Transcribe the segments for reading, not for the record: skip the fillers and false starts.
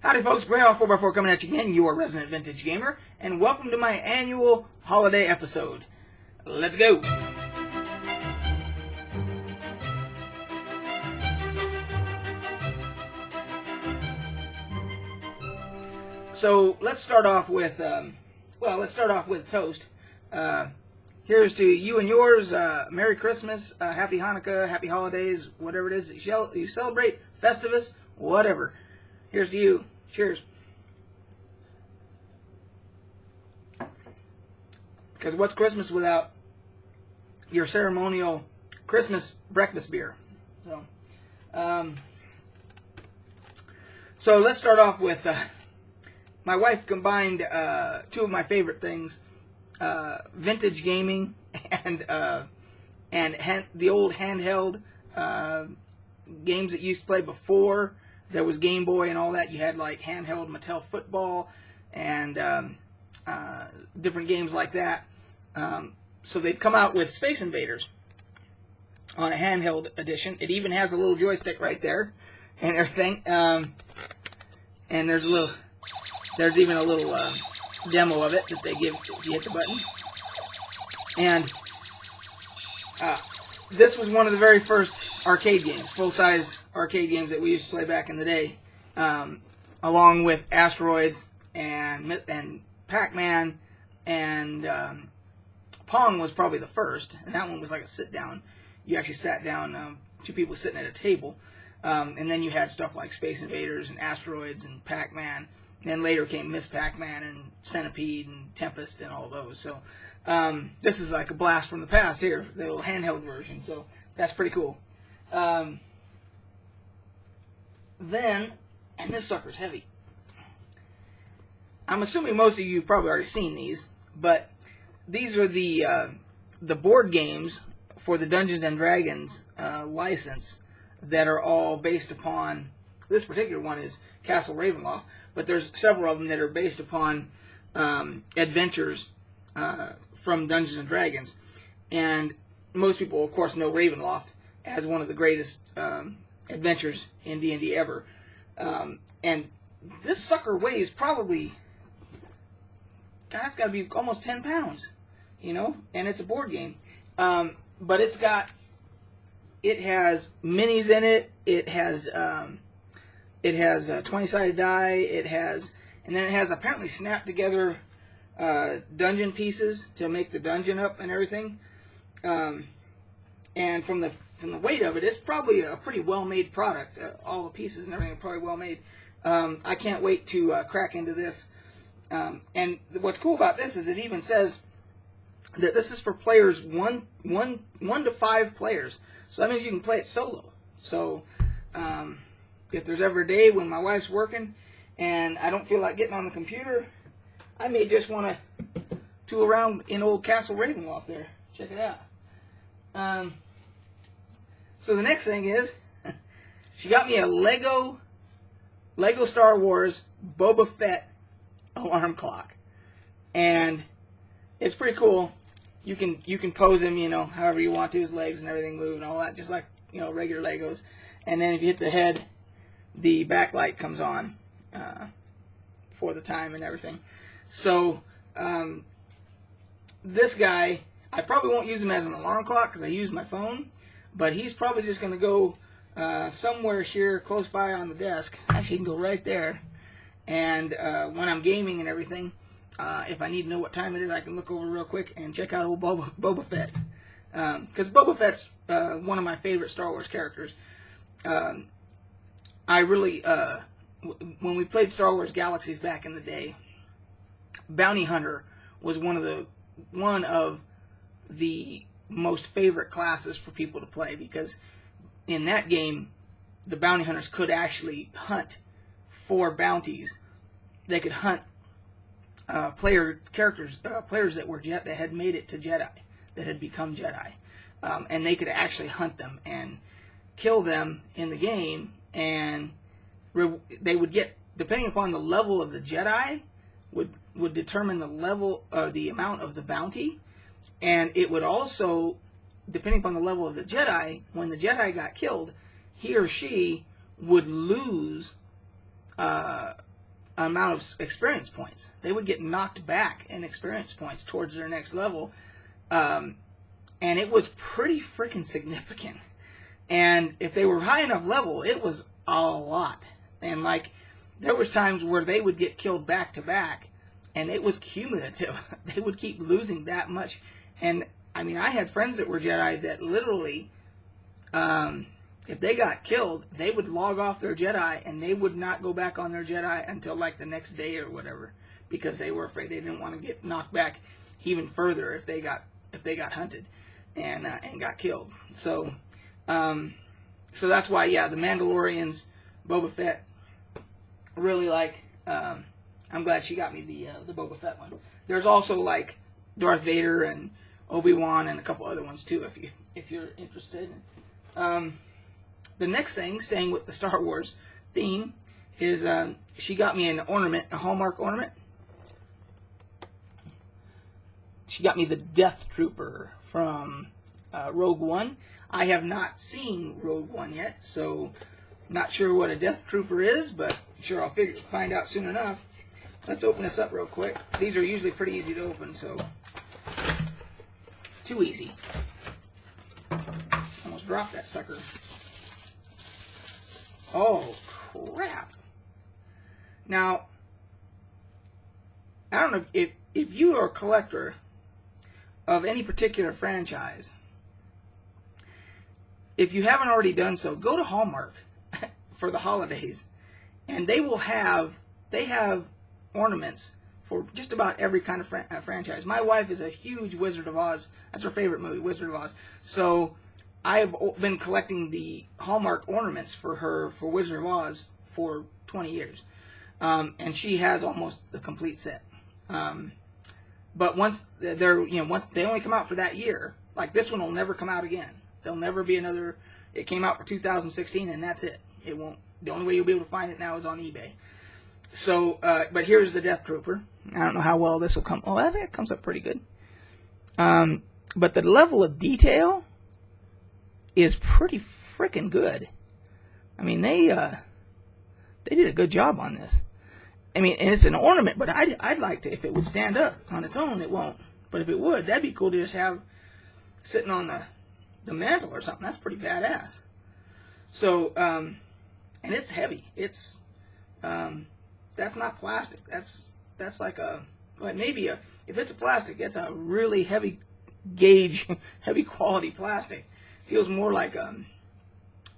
Howdy folks, Greyhawk4x4 coming at you again, your resident vintage gamer, and welcome to my annual holiday episode. Let's go! So let's start off with, toast. Here's to you and yours. Merry Christmas, Happy Hanukkah, Happy Holidays, whatever it is that you celebrate, Festivus, whatever. Here's to you. Cheers. Because what's Christmas without your ceremonial Christmas breakfast beer? So let's start off with my wife combined two of my favorite things: vintage gaming and the old handheld games that you used to play before there was Game Boy and all that. You had like handheld Mattel football and different games like that. So they've come out with Space Invaders on a handheld edition. It even has a little joystick right there and everything. And there's even a little demo of it that they give if you hit the button. And this was one of the very first arcade games, full-size arcade games that we used to play back in the day, along with Asteroids and Pac-Man, and Pong was probably the first, and that one was like a sit-down. You actually sat down, two people sitting at a table, and then you had stuff like Space Invaders and Asteroids and Pac-Man, and then later came Miss Pac-Man and Centipede and Tempest and all those. So this is like a blast from the past here, the little handheld version, so that's pretty cool. Then, and this sucker's heavy. I'm assuming most of you have probably already seen these, but these are the board games for the Dungeons and Dragons license that are all based upon. This particular one is Castle Ravenloft, but there's several of them that are based upon adventures from Dungeons and Dragons. And most people, of course, know Ravenloft as one of the greatest adventures in D&D ever. And this sucker weighs probably, God, it's got to be almost 10 pounds, you know? And it's a board game. But it has minis in it. It has 20-sided die. And then it has apparently snapped together dungeon pieces to make the dungeon up and everything. And from the weight of it, it's probably a pretty well-made product. All the pieces and everything are probably well-made. I can't wait to crack into this. And what's cool about this is it even says that this is for players one to 5 players. So that means you can play it solo. So if there's ever a day when my wife's working and I don't feel like getting on the computer, I may just want to tool around in old Castle Ravenloft there. Check it out. So the next thing is, she got me a Lego Star Wars Boba Fett alarm clock, and it's pretty cool. You can pose him, you know, however you want to, his legs and everything move and all that, just like, you know, regular Legos. And then if you hit the head, the backlight comes on for the time and everything. So this guy, I probably won't use him as an alarm clock because I use my phone, but he's probably just going to go somewhere here close by on the desk. Actually, he can go right there. And when I'm gaming and everything, if I need to know what time it is, I can look over real quick and check out old Boba Fett. Because Boba Fett's one of my favorite Star Wars characters. I really, when we played Star Wars Galaxies back in the day, Bounty Hunter was one of the most favorite classes for people to play, because in that game, the bounty hunters could actually hunt for bounties. They could hunt players that had made it to Jedi, that had become Jedi, and they could actually hunt them and kill them in the game, and they would get, depending upon the level of the Jedi, would determine the level, the amount of the bounty, and it would also, depending upon the level of the Jedi, when the Jedi got killed, he or she would lose amount of experience points. They would get knocked back in experience points towards their next level. And it was pretty freaking significant. And if they were high enough level, it was a lot. And like, there was times where they would get killed back to back, and it was cumulative. They would keep losing that much. And I mean, I had friends that were Jedi that literally, if they got killed, they would log off their Jedi, and they would not go back on their Jedi until like the next day or whatever, because they were afraid they didn't want to get knocked back even further if they got hunted and got killed. So that's why, yeah, the Mandalorians, Boba Fett, really like. I'm glad she got me the Boba Fett one. There's also like Darth Vader and Obi-Wan and a couple other ones too, if you're interested. The next thing, staying with the Star Wars theme, is she got me an ornament, a Hallmark ornament. She got me the Death Trooper from Rogue One. I have not seen Rogue One yet, so not sure what a Death Trooper is, but sure I'll find out soon enough. Let's open this up real quick. These are usually pretty easy to open, so too easy. Almost dropped that sucker. Oh, crap. Now, I don't know if you are a collector of any particular franchise. If you haven't already done so, go to Hallmark for the holidays, and they have ornaments for just about every kind of franchise. My wife is a huge Wizard of Oz. That's her favorite movie, Wizard of Oz. So I've been collecting the Hallmark ornaments for her for Wizard of Oz for 20 years. And she has almost the complete set. But once they only come out for that year, like this one will never come out again. There'll never be another. It came out for 2016, and that's it. It won't. The only way you'll be able to find it now is on eBay. So, but here's the Death Trooper. I don't know how well this will come. Oh, that comes up pretty good. But the level of detail is pretty freaking good. I mean, they did a good job on this. I mean, and it's an ornament, but I'd like to, if it would stand up on its own. It won't. But if it would, that'd be cool to just have sitting on the mantle or something. That's pretty badass. So, and it's heavy. It's that's not plastic. That's like if it's a plastic, it's a really heavy gauge, heavy quality plastic. Feels more like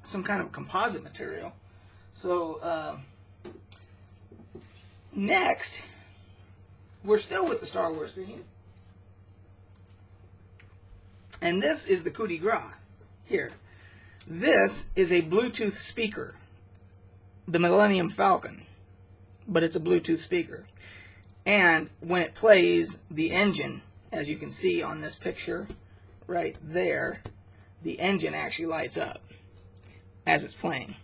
some kind of composite material. So next, we're still with the Star Wars theme, and this is the coup de grace. Here, this is a Bluetooth speaker, the Millennium Falcon, but it's a Bluetooth speaker. And when it plays, the engine, as you can see on this picture right there, the engine actually lights up as it's playing.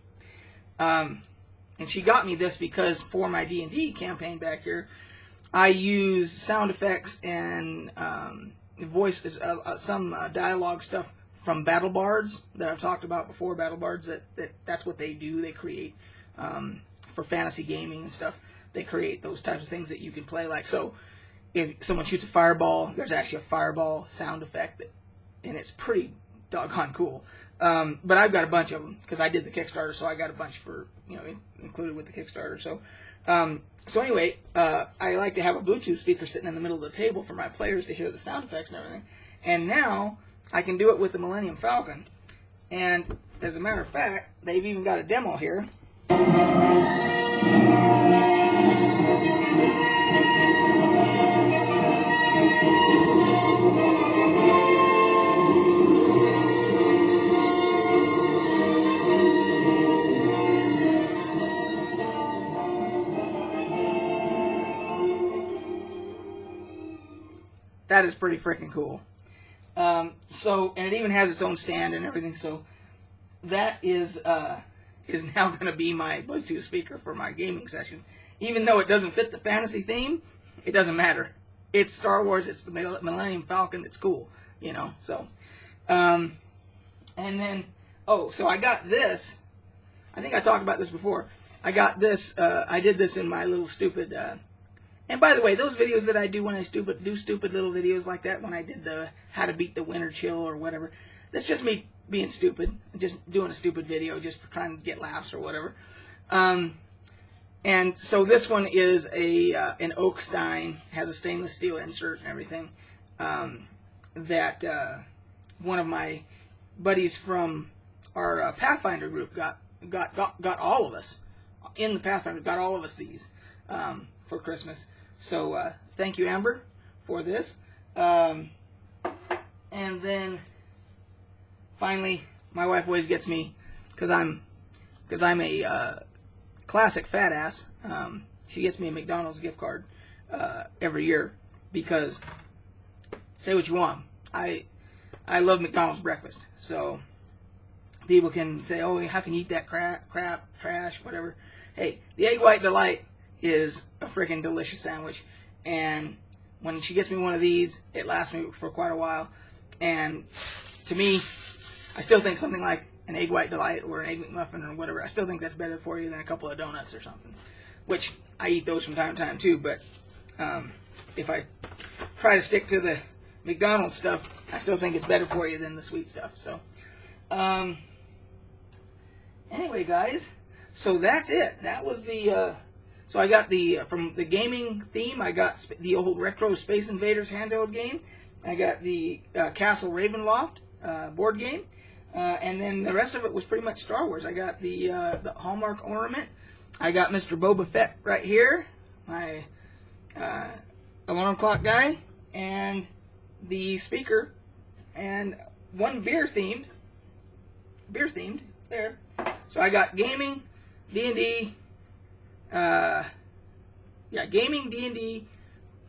And she got me this because for my D&D campaign back here, I use sound effects and voices, some dialogue stuff from Battle Bards that I've talked about before. Battle Bards, that's what they do. They create for fantasy gaming and stuff. They create those types of things that you can play. Like, so if someone shoots a fireball, there's actually a fireball sound effect, and it's pretty doggone cool. But I've got a bunch of them because I did the Kickstarter, so I got a bunch for included with the Kickstarter. So anyway, I like to have a Bluetooth speaker sitting in the middle of the table for my players to hear the sound effects and everything. And now I can do it with the Millennium Falcon. And as a matter of fact, they've even got a demo here. That is pretty freaking cool. And it even has its own stand and everything. So that is now going to be my Bluetooth speaker for my gaming sessions. Even though it doesn't fit the fantasy theme, it doesn't matter. It's Star Wars. It's the Millennium Falcon. It's cool, So, and then so I got this. I think I talked about this before. I got this. I did this in my little stupid. And by the way, those videos that I do when I do stupid little videos like that, when I did the how to beat the winter chill or whatever, that's just me being stupid, just doing a stupid video, just for trying to get laughs or whatever. And so this one is an oak stein, has a stainless steel insert and everything. That one of my buddies from our Pathfinder group got all of us in the Pathfinder, got all of us these for Christmas. So thank you, Amber, for this. And then finally, my wife always gets me because I'm a classic fat ass. She gets me a McDonald's gift card every year because, say what you want, I love McDonald's breakfast. So people can say, oh, how can you eat that crap, trash, whatever. Hey, the Egg White Delight is a freaking delicious sandwich, and when she gets me one of these, it lasts me for quite a while. And to me, I still think something like an Egg White Delight or an Egg McMuffin or whatever, I still think that's better for you than a couple of donuts or something, which I eat those from time to time too. But if I try to stick to the McDonald's stuff, I still think it's better for you than the sweet stuff. So anyway, guys, so that's it. That was the so I got the from the gaming theme, I got the old retro Space Invaders handheld game. I got the Castle Ravenloft board game, and then the rest of it was pretty much Star Wars. I got the Hallmark Ornament. I got Mr. Boba Fett right here, my alarm clock guy, and the speaker, and one beer themed there. So I got gaming, D&D, gaming, D&D,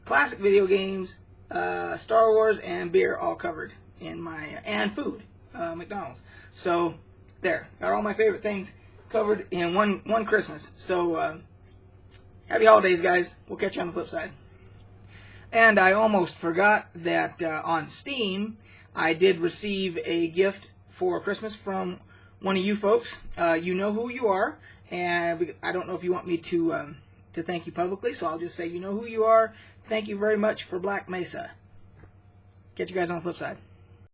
classic video games, Star Wars, and beer all covered in my, and food, McDonald's. So there, got all my favorite things covered in one Christmas. So happy holidays, guys. We'll catch you on the flip side. And I almost forgot that on Steam, I did receive a gift for Christmas from one of you folks. You know who you are, and I don't know if you want me to thank you publicly, so I'll just say you know who you are. Thank you very much for Black Mesa. Catch you guys on the flip side.